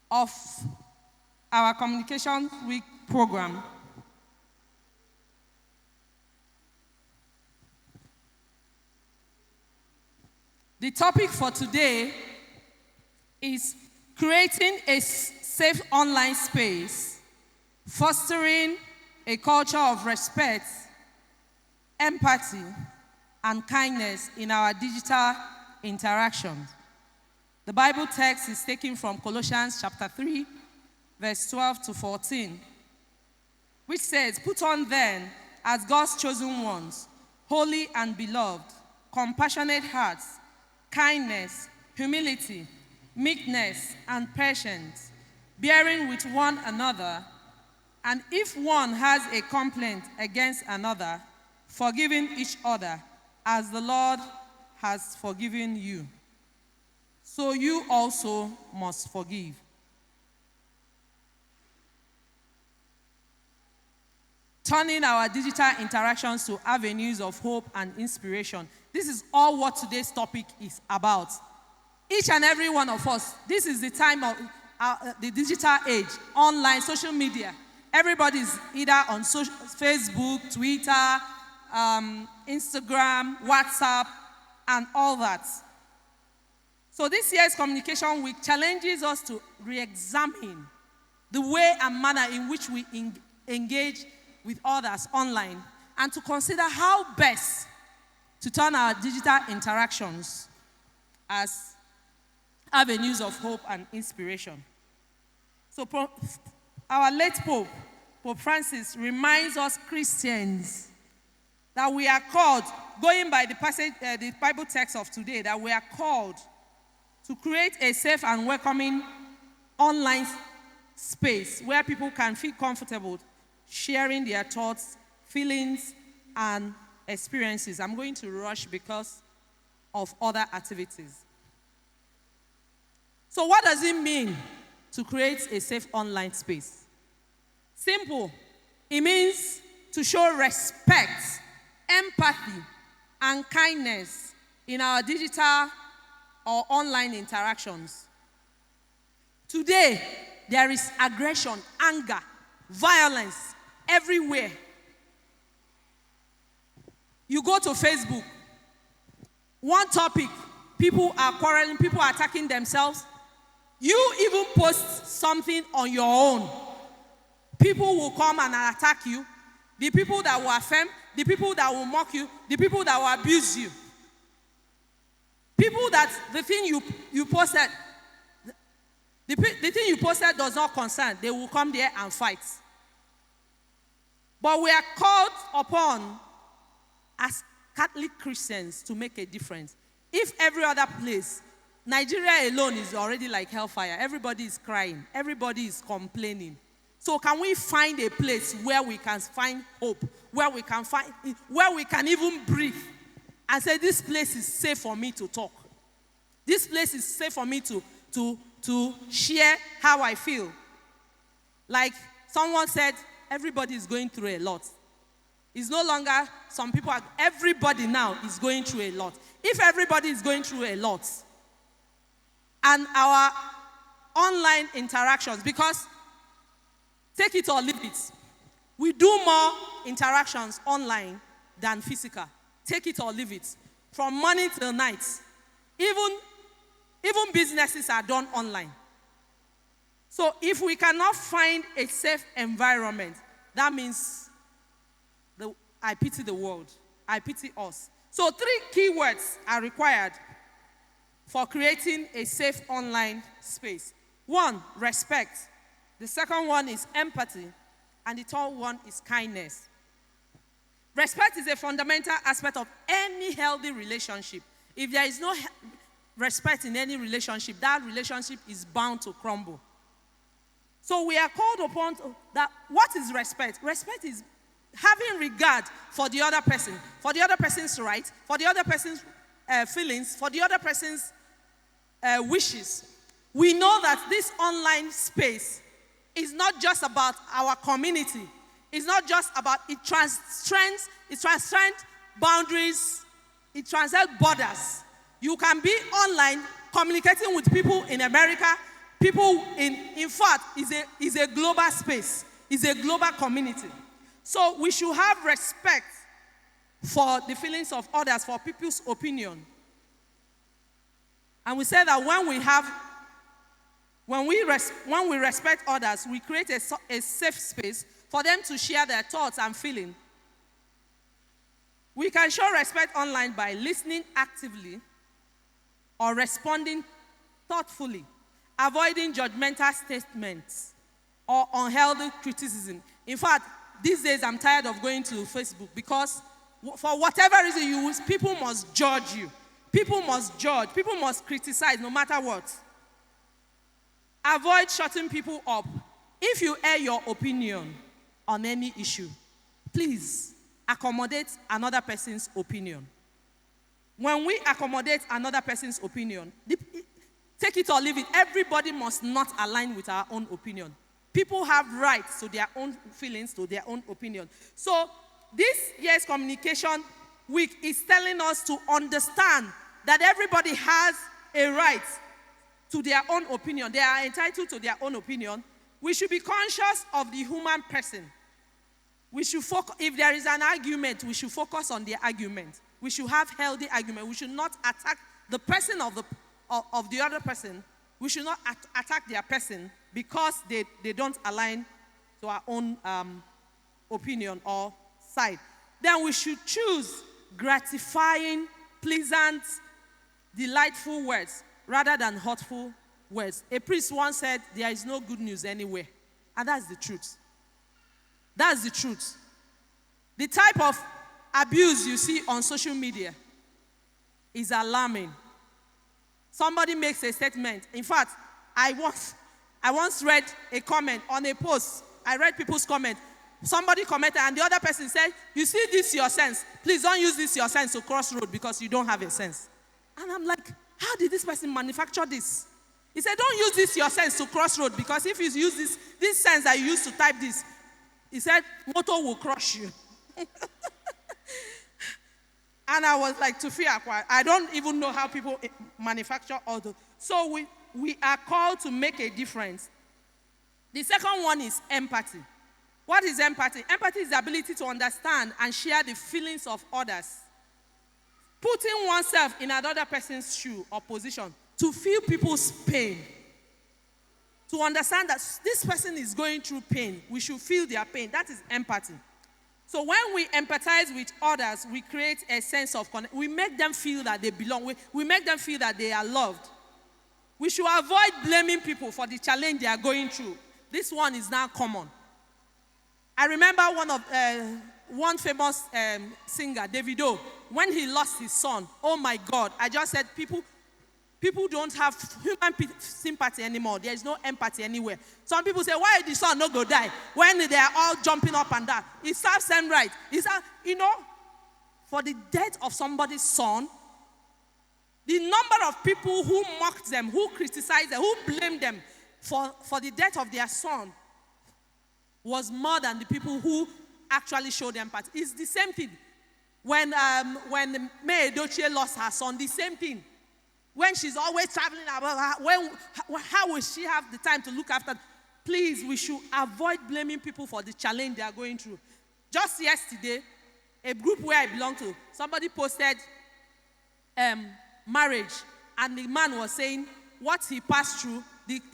of our Communication Week program. The topic for today is creating a safe online space, fostering a culture of respect, empathy, and kindness in our digital interactions. The Bible text is taken from Colossians chapter 3, verse 12 to 14, which says, "Put on then, as God's chosen ones, holy and beloved, compassionate hearts, kindness, humility, meekness, and patience, bearing with one another, and if one has a complaint against another, forgiving each other, as the Lord has forgiven you. So you also must forgive." Turning our digital interactions to avenues of hope and inspiration. This is all what today's topic is about. Each and every one of us, this is the time of the digital age, online, social media. Everybody's either on Facebook, Twitter, Instagram, WhatsApp, and all that. So this year's Communication Week challenges us to re-examine the way and manner in which we engage with others online, and to consider how best to turn our digital interactions as avenues of hope and inspiration. So our late Pope, Pope Francis, reminds us Christians that we are called, going by the passage, the Bible text of today, that we are called to create a safe and welcoming online space where people can feel comfortable sharing their thoughts, feelings, and experiences. I'm going to rush because of other activities. So what does it mean to create a safe online space? Simple. It means to show respect, empathy, and kindness in our digital or online interactions. Today, there is aggression, anger, violence everywhere. You go to Facebook, one topic, people are quarreling, people are attacking themselves. You even post something on your own, people will come and attack you. The people that will affirm, the people that will mock you, the people that will abuse you. People that the thing you posted, the thing you posted does not concern, they will come there and fight. But we are called upon as Catholic Christians to make a difference. If every other place, Nigeria alone is already like hellfire. Everybody is crying. Everybody is complaining. So can we find a place where we can find hope, where we can even breathe and say, this place is safe for me to talk. This place is safe for me to share how I feel. Like someone said, everybody is going through a lot. It's no longer some people everybody now is going through a lot. If everybody is going through a lot, and our online interactions, because take it or leave it, we do more interactions online than physical. Take it or leave it. From morning till night. Even businesses are done online. So if we cannot find a safe environment, that means I pity the world. I pity us. So 3 key words are required for creating a safe online space. 1, respect. The second one is empathy. And the third one is kindness. Respect is a fundamental aspect of any healthy relationship. If there is no respect in any relationship, that relationship is bound to crumble. So we are called upon that. What is respect? Respect is having regard for the other person, for the other person's rights, for the other person's feelings, for the other person's wishes. We know that this online space is not just about our community. It's not just about, it transcends boundaries, it transcends borders. You can be online communicating with people in America, People in fact, is a global space, is a global community. So we should have respect for the feelings of others, for people's opinion. And we say that when we respect others, we create a safe space for them to share their thoughts and feelings. We can show respect online by listening actively or responding thoughtfully, avoiding judgmental statements or unhealthy criticism. In fact, these days I'm tired of going to Facebook because for whatever reason people must judge you. People must judge. People must criticize no matter what. Avoid shutting people up. If you air your opinion on any issue, please accommodate another person's opinion. When we accommodate another person's opinion, take it or leave it, everybody must not align with our own opinion. People have rights to their own feelings, to their own opinion. So this year's communication week is telling us to understand that everybody has a right to their own opinion. They are entitled to their own opinion. We should be conscious of the human person. We should focus, if there is an argument, we should focus on the argument. We should have healthy argument. We should not attack the person of the other person. We should not attack their person because they don't align to our own opinion or side. Then we should choose gratifying, pleasant, delightful words rather than hurtful words. A priest once said, there is no good news anywhere. And that's the truth. That's the truth. The type of abuse you see on social media is alarming. Somebody makes a statement. In fact, I once read a comment on a post. I read people's comment. Somebody commented and the other person said, you see this your sense. Please don't use this your sense to cross road because you don't have a sense. And I'm like, how did this person manufacture this? He said, don't use this your sense to cross road because if you use this sense that you use to type this, he said, motor will crush you. And I was like, to fear, I don't even know how people manufacture all those. So we are called to make a difference. The second one is empathy. What is empathy? Empathy is the ability to understand and share the feelings of others. Putting oneself in another person's shoe or position to feel people's pain. To understand that this person is going through pain. We should feel their pain. That is empathy. So when we empathize with others, we create a sense of connection. We make them feel that they belong. We make them feel that they are loved. We should avoid blaming people for the challenge they are going through. This one is now common. I remember one famous singer, Davido, when he lost his son. Oh my God! I just said people don't have human sympathy anymore. There is no empathy anywhere. Some people say, why did the son not go die? When they are all jumping up and down. It serves them right. For the death of somebody's son, the number of people who mocked them, who criticized them, who blamed them for the death of their son was more than the people who actually showed empathy. It's the same thing. When May Edochie lost her son, the same thing. When she's always traveling about how will she have the time to look after? Please, we should avoid blaming people for the challenge they are going through. Just yesterday, a group where I belong to, somebody posted marriage, and the man was saying what he passed through.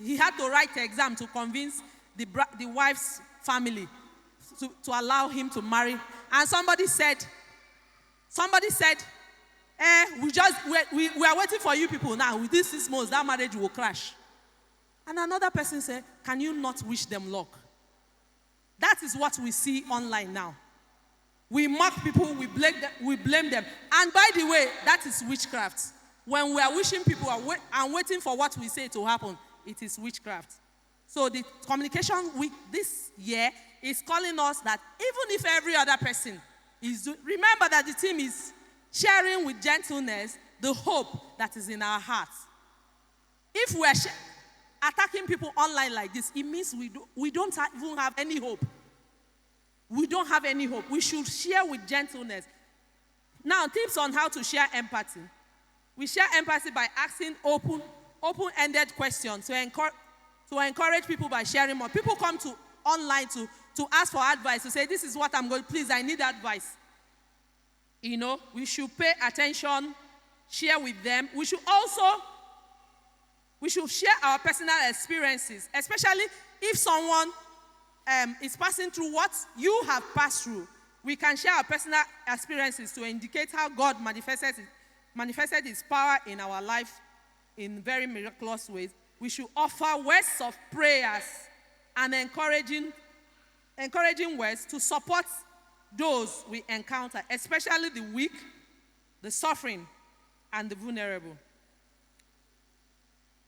He had to write an exam to convince the wife's family to allow him to marry. And somebody said, we are waiting for you people now. With these 6 months, that marriage will crash. And another person said, can you not wish them luck? That is what we see online now. We mock people, we blame them. And by the way, that is witchcraft. When we are wishing people and waiting for what we say to happen, it is witchcraft. So the communication week this year is calling us that even if every other person is remember that the team is sharing with gentleness the hope that is in our hearts. If we are attacking people online like this, it means we don't even have any hope. We don't have any hope. We should share with gentleness. Now, tips on how to share empathy. We share empathy by asking open-ended questions to to encourage people by sharing more. People come to online to ask for advice, to say, this is what I'm going, please, I need advice. You know, we should pay attention, share with them. We should share our personal experiences, especially if someone is passing through what you have passed through. We can share our personal experiences to indicate how God manifested his power in our life in very miraculous ways. We should offer words of prayers and encouraging words to support those we encounter, especially the weak, the suffering, and the vulnerable.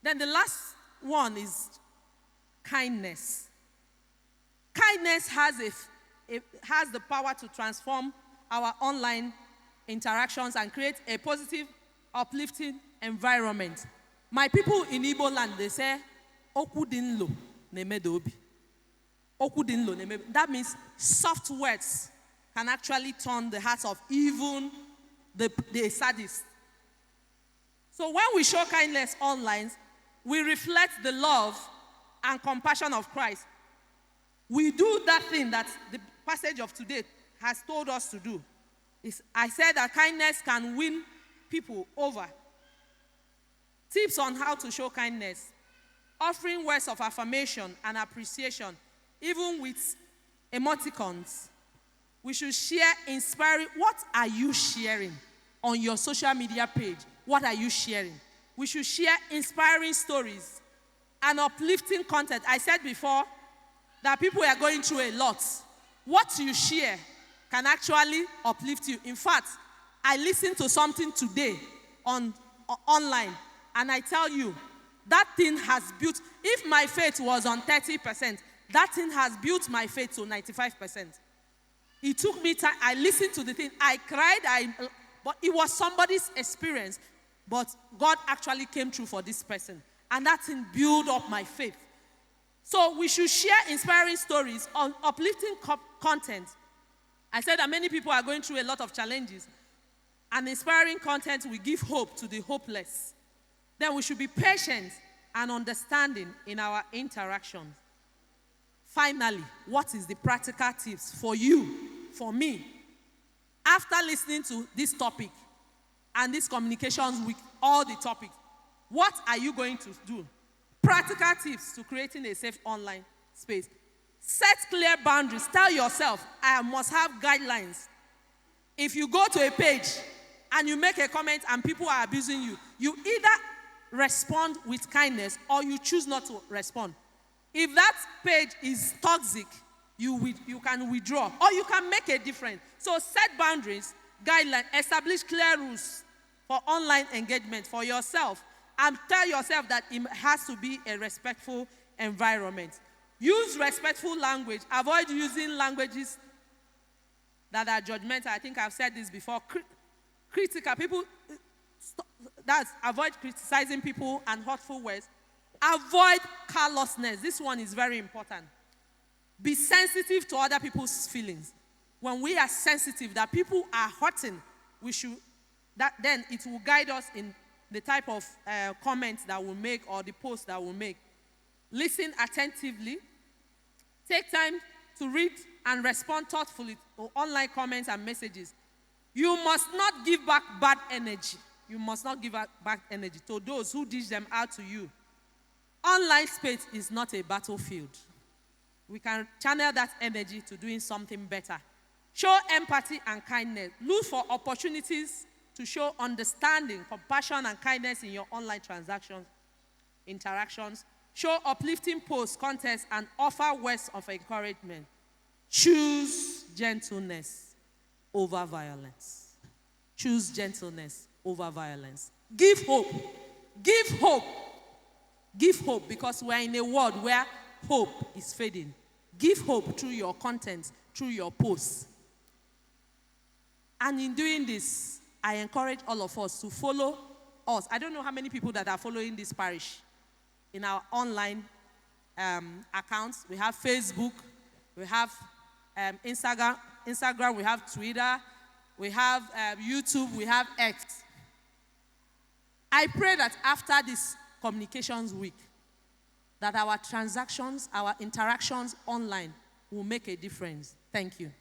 Then the last one is kindness. Kindness has the power to transform our online interactions and create a positive, uplifting environment. My people in Igbo land, they say, Oku dinlo nemedobi. Oku dinlo nemedobi. That means soft words can actually turn the hearts of even the sadists. So when we show kindness online, we reflect the love and compassion of Christ. We do that thing that the passage of today has told us to do. I said that kindness can win people over. Tips on how to show kindness. Offering words of affirmation and appreciation, even with emoticons. We should share inspiring. What are you sharing on your social media page? What are you sharing? We should share inspiring stories and uplifting content. I said before that people are going through a lot. What you share can actually uplift you. In fact, I listened to something today online, and I tell you, that thing has built, if my faith was on 30%, that thing has built my faith to 95%. It took me time. I listened to the thing. I cried, but it was somebody's experience. But God actually came through for this person. And that thing built up my faith. So we should share inspiring stories on uplifting content. I said that many people are going through a lot of challenges. And inspiring content will give hope to the hopeless. Then we should be patient and understanding in our interactions. Finally, what is the practical tips for you, for me? After listening to this topic and these communications with all the topics, what are you going to do? Practical tips to creating a safe online space. Set clear boundaries. Tell yourself, I must have guidelines. If you go to a page and you make a comment and people are abusing you, you either respond with kindness or you choose not to respond. If that page is toxic, you can withdraw or you can make a difference. So set boundaries, guidelines, establish clear rules for online engagement for yourself, and tell yourself that it has to be a respectful environment. Use respectful language. Avoid using languages that are judgmental. I think I've said this before. Critical people, avoid criticizing people and hurtful words. Avoid callousness. This one is very important. Be sensitive to other people's feelings. When we are sensitive that people are hurting, then it will guide us in the type of comments that we'll make or the post that we'll make. Listen attentively. Take time to read and respond thoughtfully to online comments and messages. You must not give back bad energy. You must not give back energy to those who dish them out to you. Online space is not a battlefield. We can channel that energy to doing something better. Show empathy and kindness. Look for opportunities to show understanding, compassion, and kindness in your online interactions. Show uplifting posts, contests, and offer words of encouragement. Choose gentleness over violence. Choose gentleness over violence. Give hope. Give hope. Give hope, because we're in a world where hope is fading. Give hope through your content, through your posts. And in doing this, I encourage all of us to follow us. I don't know how many people that are following this parish in our online accounts. We have Facebook, we have Instagram, we have Twitter, we have YouTube, we have X. I pray that after this communications week, that our transactions, our interactions online will make a difference. Thank you.